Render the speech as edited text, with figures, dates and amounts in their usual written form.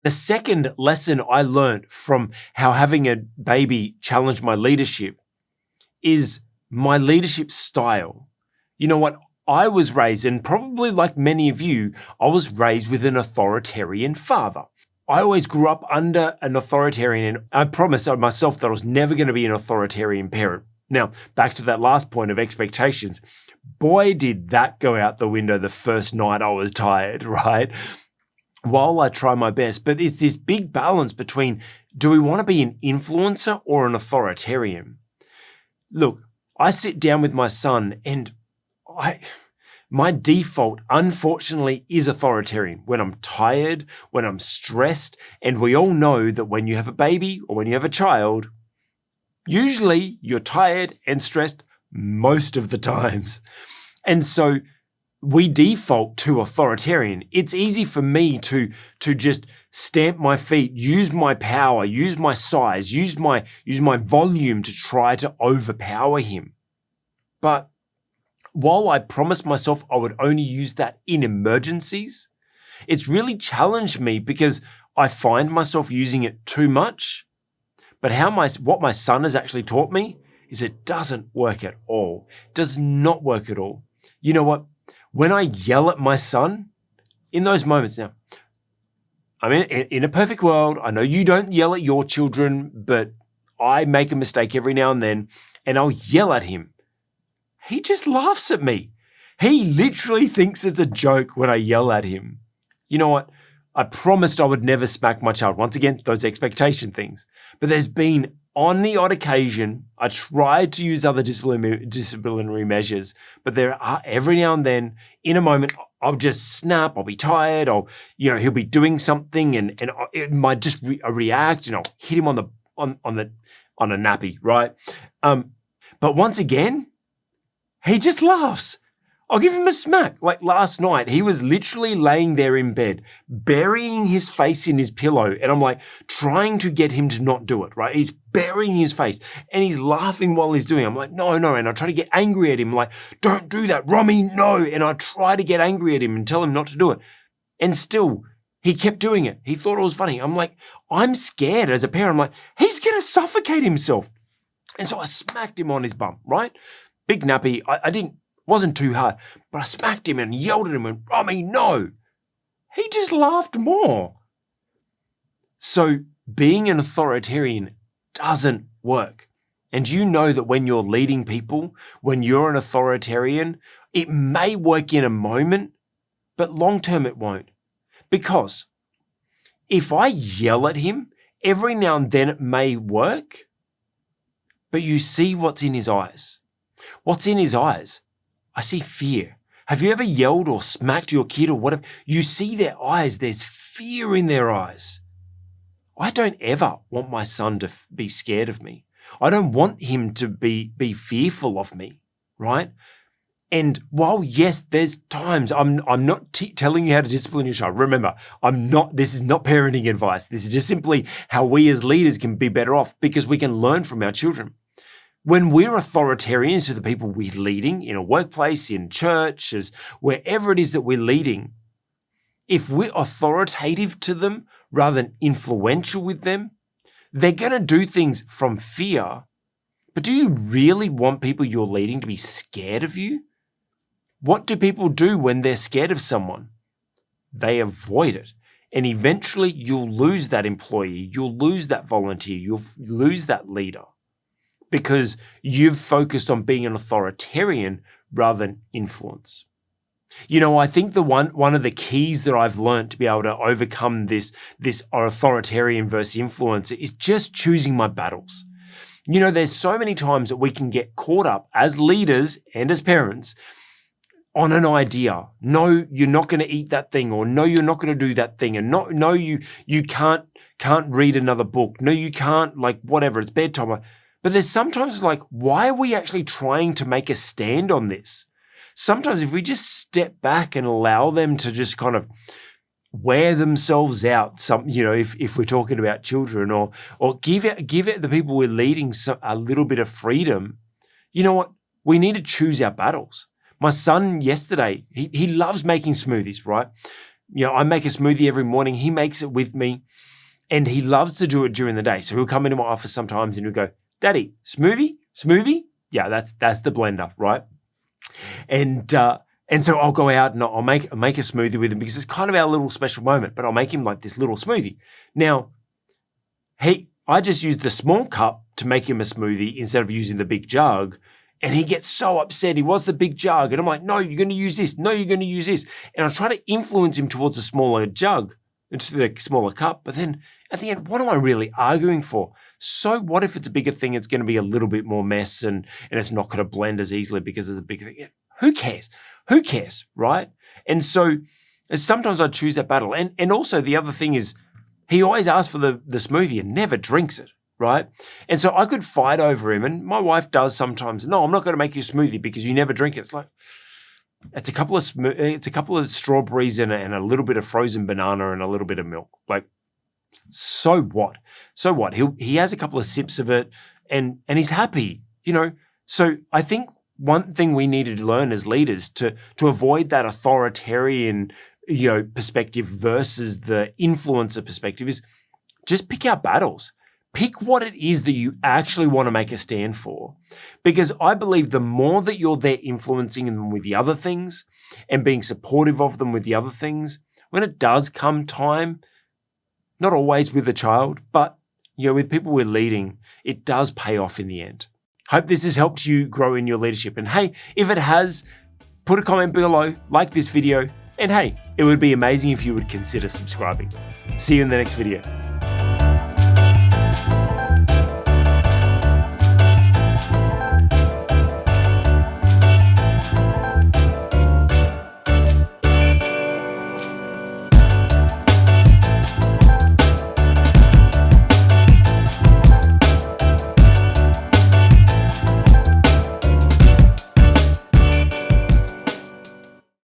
The second lesson I learned from how having a baby challenged my leadership is my leadership style. You know what? I was raised, and probably like many of you, I was raised with an authoritarian father. I always grew up under an authoritarian, and I promised myself that I was never going to be an authoritarian parent. Now, back to that last point of expectations. Boy, did that go out the window the first night I was tired, right? While I try my best, but it's this big balance between, do we want to be an influencer or an authoritarian? Look, I sit down with my son and my default, unfortunately, is authoritarian. When I'm tired, when I'm stressed, and we all know that when you have a baby or when you have a child, usually you're tired and stressed most of the times. And so we default to authoritarian. It's easy for me to just stamp my feet, use my power, use my size, use my volume to try to overpower him. But while I promised myself I would only use that in emergencies, it's really challenged me because I find myself using it too much. But what my son has actually taught me is it doesn't work at all. It does not work at all. You know what? When I yell at my son, in those moments now, I mean, in a perfect world, I know you don't yell at your children, but I make a mistake every now and then, and I'll yell at him. He just laughs at me. He literally thinks it's a joke when I yell at him. You know what? I promised I would never smack my child. Once again, those expectation things. But there's been, on the odd occasion, I tried to use other disciplinary measures, but there are every now and then, in a moment, I'll just snap. I'll be tired. He'll be doing something, and it might just react, and I'll hit him on a nappy, right? But once again, he just laughs. I'll give him a smack. Like last night, he was literally laying there in bed, burying his face in his pillow. And I'm like trying to get him to not do it, right? He's burying his face and he's laughing while he's doing it. I'm like, no. And I try to get angry at him. Like, don't do that, Romy, no. And I try to get angry at him and tell him not to do it. And still, he kept doing it. He thought it was funny. I'm like, I'm scared as a parent. I'm like, he's going to suffocate himself. And so I smacked him on his bum, right? Big nappy. Wasn't too hard, but I smacked him and yelled at him and, Romy, no. He just laughed more. So being an authoritarian doesn't work. And you know that when you're leading people, when you're an authoritarian, it may work in a moment, but long term it won't. Because if I yell at him, every now and then it may work, but you see what's in his eyes. What's in his eyes? I see fear. Have you ever yelled or smacked your kid or whatever? You see their eyes. There's fear in their eyes. I don't ever want my son to be scared of me. I don't want him to be fearful of me, right? And while, yes, there's times I'm not telling you how to discipline your child. Remember, this is not parenting advice. This is just simply how we as leaders can be better off because we can learn from our children. When we're authoritarians to the people we're leading in a workplace, in churches, wherever it is that we're leading, if we're authoritative to them rather than influential with them, they're going to do things from fear. But do you really want people you're leading to be scared of you? What do people do when they're scared of someone? They avoid it. And eventually you'll lose that employee, you'll lose that volunteer, you'll lose that leader. Because you've focused on being an authoritarian rather than influence. You know, I think one of the keys that I've learned to be able to overcome this authoritarian versus influence is just choosing my battles. You know, there's so many times that we can get caught up as leaders and as parents on an idea. No, you're not going to eat that thing, or no, you're not going to do that thing, and no, you can't read another book. No, you can't, like, whatever, it's bedtime. But there's sometimes like, why are we actually trying to make a stand on this? Sometimes if we just step back and allow them to just kind of wear themselves out, if we're talking about children, or give it the people we're leading a little bit of freedom, you know what? We need to choose our battles. My son yesterday, he loves making smoothies, right? You know, I make a smoothie every morning. He makes it with me. And he loves to do it during the day. So he'll come into my office sometimes and he'll go, Daddy, smoothie? Yeah, that's the blender, right? And so I'll go out and I'll make a smoothie with him because it's kind of our little special moment, but I'll make him like this little smoothie. Now, I just use the small cup to make him a smoothie instead of using the big jug. And he gets so upset. He wants the big jug. And I'm like, no, you're going to use this. No, you're going to use this. And I try to influence him towards a smaller jug, into the smaller cup. But then at the end, what am I really arguing for? So what if it's a bigger thing? It's going to be a little bit more mess and it's not going to blend as easily because it's a bigger thing. Who cares? Who cares, right? And so sometimes I choose that battle. And also the other thing is he always asks for the smoothie and never drinks it, right? And so I could fight over him, and my wife does sometimes. No, I'm not going to make you a smoothie because you never drink it. It's like, it's a couple of strawberries and a little bit of frozen banana and a little bit of milk. Like, so what? So what? He has a couple of sips of it and he's happy, you know? So I think one thing we need to learn as leaders to avoid that authoritarian, perspective versus the influencer perspective is just pick our battles. Pick what it is that you actually want to make a stand for. Because I believe the more that you're there influencing them with the other things and being supportive of them with the other things, when it does come time, not always with a child, but with people we're leading, it does pay off in the end. Hope this has helped you grow in your leadership. And hey, if it has, put a comment below, like this video, and hey, it would be amazing if you would consider subscribing. See you in the next video.